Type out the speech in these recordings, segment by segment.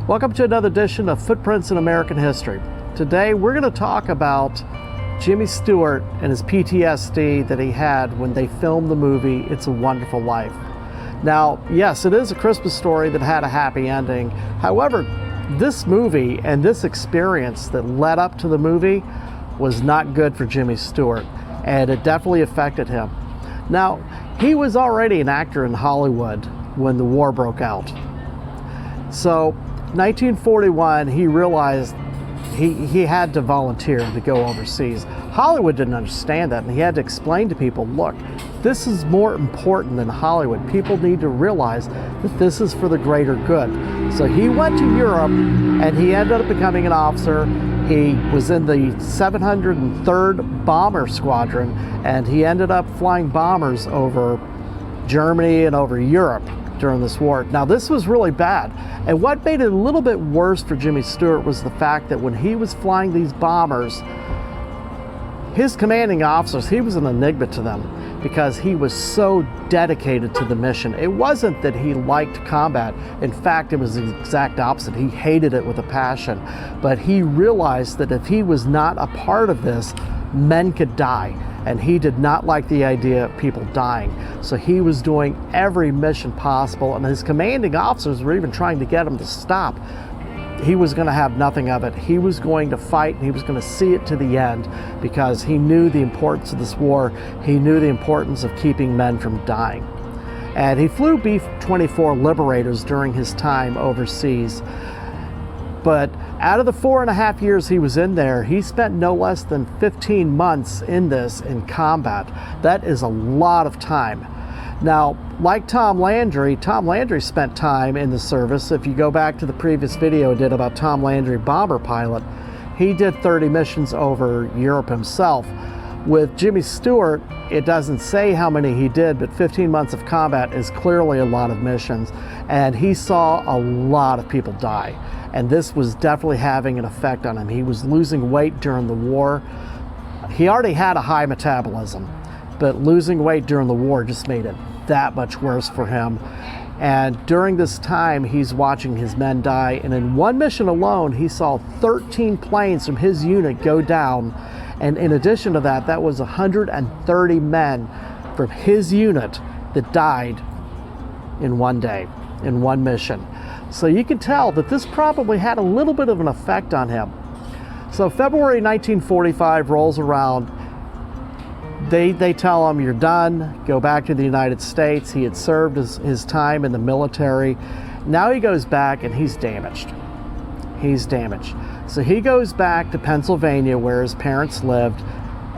Welcome to another edition of Footprints in American History. Today we're going to talk about Jimmy Stewart and his PTSD that he had when they filmed the movie It's a Wonderful Life. Now, yes, it is a Christmas story that had a happy ending. However, this movie and this experience that led up to the movie was not good for Jimmy Stewart, and it definitely affected him. Now, he was already an actor in Hollywood when the war broke out. So, 1941, he realized he had to volunteer to go overseas. Hollywood didn't understand that, and he had to explain to people, look, this is more important than Hollywood. People need to realize that this is for the greater good. So he went to Europe, and he ended up becoming an officer. He was in the 703rd Bomber Squadron, and he ended up flying bombers over Germany and over Europe during this war. Now, this was really bad. And what made it a little bit worse for Jimmy Stewart was the fact that when he was flying these bombers, his commanding officers, he was an enigma to them because he was so dedicated to the mission. It wasn't that he liked combat. In fact, it was the exact opposite. He hated it with a passion. But he realized that if he was not a part of this, men could die. And he did not like the idea of people dying. So he was doing every mission possible, and his commanding officers were even trying to get him to stop. He was going to have nothing of it. He was going to fight, and he was going to see it to the end because he knew the importance of this war. He knew the importance of keeping men from dying. And he flew B-24 Liberators during his time overseas. But out of the 4.5 years he was in there, he spent no less than 15 months in combat. That is a lot of time. Now, like Tom Landry spent time in the service. If you go back to the previous video I did about Tom Landry, bomber pilot, he did 30 missions over Europe himself. With Jimmy Stewart, it doesn't say how many he did, but 15 months of combat is clearly a lot of missions. And he saw a lot of people die. And this was definitely having an effect on him. He was losing weight during the war. He already had a high metabolism, but losing weight during the war just made it that much worse for him. And during this time, he's watching his men die. And in one mission alone, he saw 13 planes from his unit go down. And in addition to that, that was 130 men from his unit that died in one day, in one mission. So you can tell that this probably had a little bit of an effect on him. So February 1945 rolls around. They tell him, you're done, go back to the United States. He had served his time in the military. Now he goes back and he's damaged. He's damaged. So he goes back to Pennsylvania where his parents lived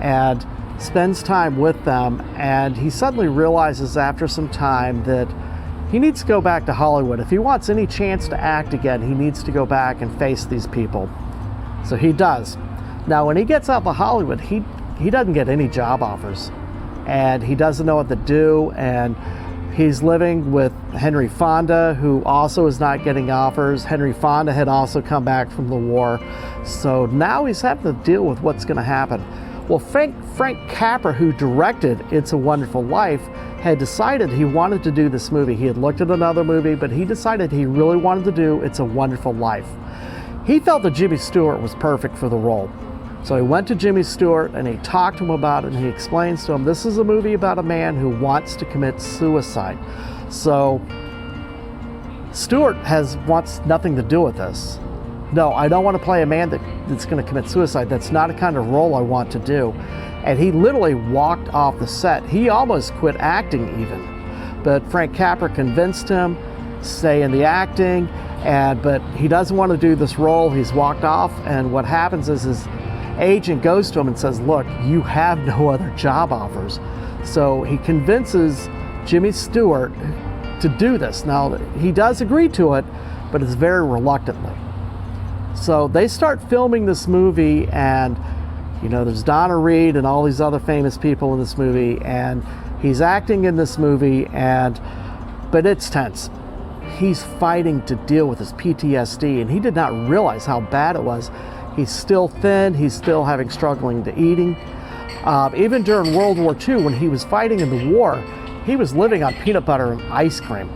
and spends time with them. And he suddenly realizes after some time that he needs to go back to Hollywood. If he wants any chance to act again, he needs to go back and face these people. So he does. Now, when he gets out of Hollywood, he doesn't get any job offers. And he doesn't know what to do. And he's living with Henry Fonda, who also is not getting offers. Henry Fonda had also come back from the war. So now he's having to deal with what's going to happen. Well, Frank Capra, who directed It's a Wonderful Life, had decided he wanted to do this movie. He had looked at another movie, but he decided he really wanted to do It's a Wonderful Life. He felt that Jimmy Stewart was perfect for the role. So he went to Jimmy Stewart and he talked to him about it, and he explains to him, this is a movie about a man who wants to commit suicide. So Stewart wants nothing to do with this. No, I don't want to play a man that's going to commit suicide. That's not the kind of role I want to do. And he literally walked off the set. He almost quit acting even. But Frank Capra convinced him to stay in the acting, but he doesn't want to do this role. He's walked off, and what happens is his agent goes to him and says, look, you have no other job offers. So he convinces Jimmy Stewart to do this. Now, he does agree to it, but it's very reluctantly. So they start filming this movie, and there's Donna Reed and all these other famous people in this movie, and he's acting in this movie, but it's tense. He's fighting to deal with his PTSD, and he did not realize how bad it was. He's still thin. He's still struggling to eating. Even during World War II, when he was fighting in the war, he was living on peanut butter and ice cream.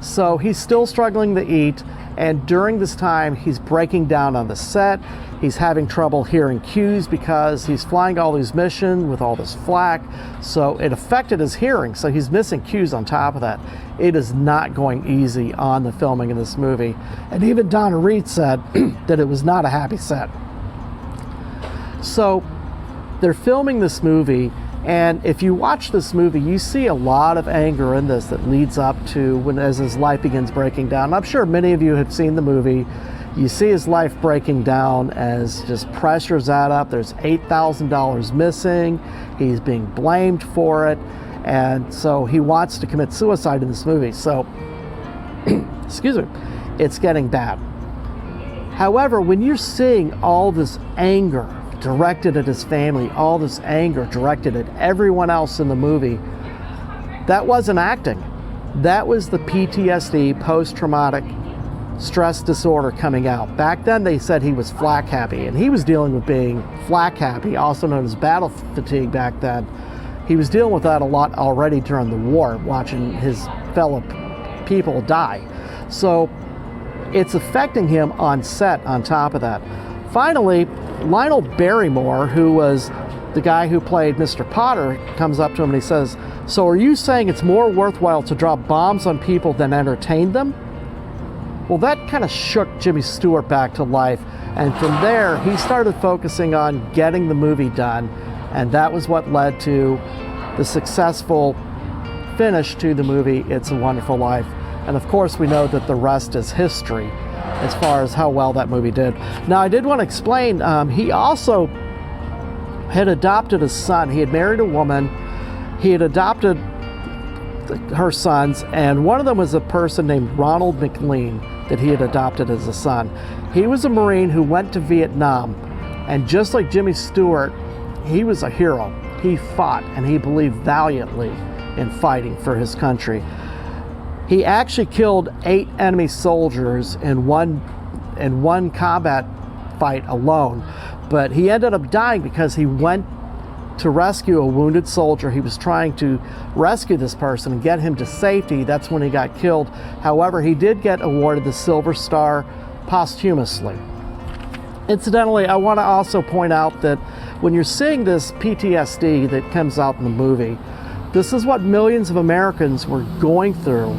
So he's still struggling to eat. And during this time, he's breaking down on the set. He's having trouble hearing cues because he's flying all these missions with all this flak. So it affected his hearing. So he's missing cues on top of that. It is not going easy on the filming of this movie. And even Donna Reed said that it was not a happy set. So they're filming this movie. And if you watch this movie, you see a lot of anger in this that leads up to when as his life begins breaking down. I'm sure many of you have seen the movie. You see his life breaking down as just pressures add up. There's $8,000 missing. He's being blamed for it. And so he wants to commit suicide in this movie. So, excuse me, it's getting bad. However, when you're seeing all this anger directed at his family, all this anger directed at everyone else in the movie, that wasn't acting. That was the PTSD, post-traumatic stress disorder, coming out. Back then they said he was Flak Happy, and he was dealing with being Flak Happy, also known as battle fatigue back then. He was dealing with that a lot already during the war, watching his fellow people die. So it's affecting him on set on top of that. Finally, Lionel Barrymore, who was the guy who played Mr. Potter, comes up to him and he says, "So are you saying it's more worthwhile to drop bombs on people than entertain them?" Well, that kind of shook Jimmy Stewart back to life. And from there, he started focusing on getting the movie done. And that was what led to the successful finish to the movie, It's a Wonderful Life. And of course, we know that the rest is history as far as how well that movie did. Now, I did want to explain, he also had adopted a son. He had married a woman. He had adopted her sons, and one of them was a person named Ronald McLean that he had adopted as a son. He was a Marine who went to Vietnam, and just like Jimmy Stewart, he was a hero. He fought, and he believed valiantly in fighting for his country. He actually killed 8 enemy soldiers in one combat fight alone, but he ended up dying because he went to rescue a wounded soldier. He was trying to rescue this person and get him to safety. That's when he got killed. However, he did get awarded the Silver Star posthumously. Incidentally, I want to also point out that when you're seeing this PTSD that comes out in the movie, this is what millions of Americans were going through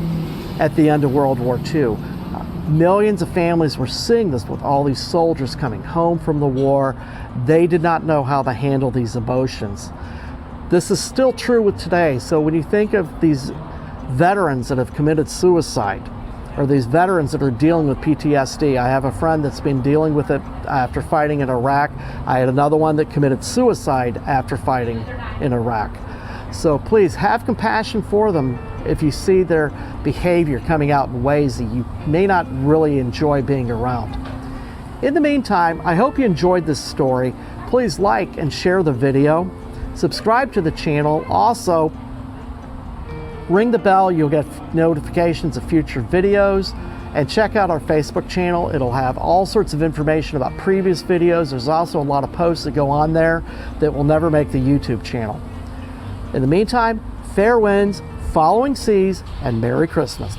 at the end of World War II. Millions of families were seeing this with all these soldiers coming home from the war. They did not know how to handle these emotions. This is still true with today. So when you think of these veterans that have committed suicide, or these veterans that are dealing with PTSD, I have a friend that's been dealing with it after fighting in Iraq. I had another one that committed suicide after fighting in Iraq. So please have compassion for them if you see their behavior coming out in ways that you may not really enjoy being around. In the meantime, I hope you enjoyed this story. Please like and share the video. Subscribe to the channel. Also, ring the bell. You'll get notifications of future videos. And check out our Facebook channel. It'll have all sorts of information about previous videos. There's also a lot of posts that go on there that will never make the YouTube channel. In the meantime, fair winds, following seas, and Merry Christmas.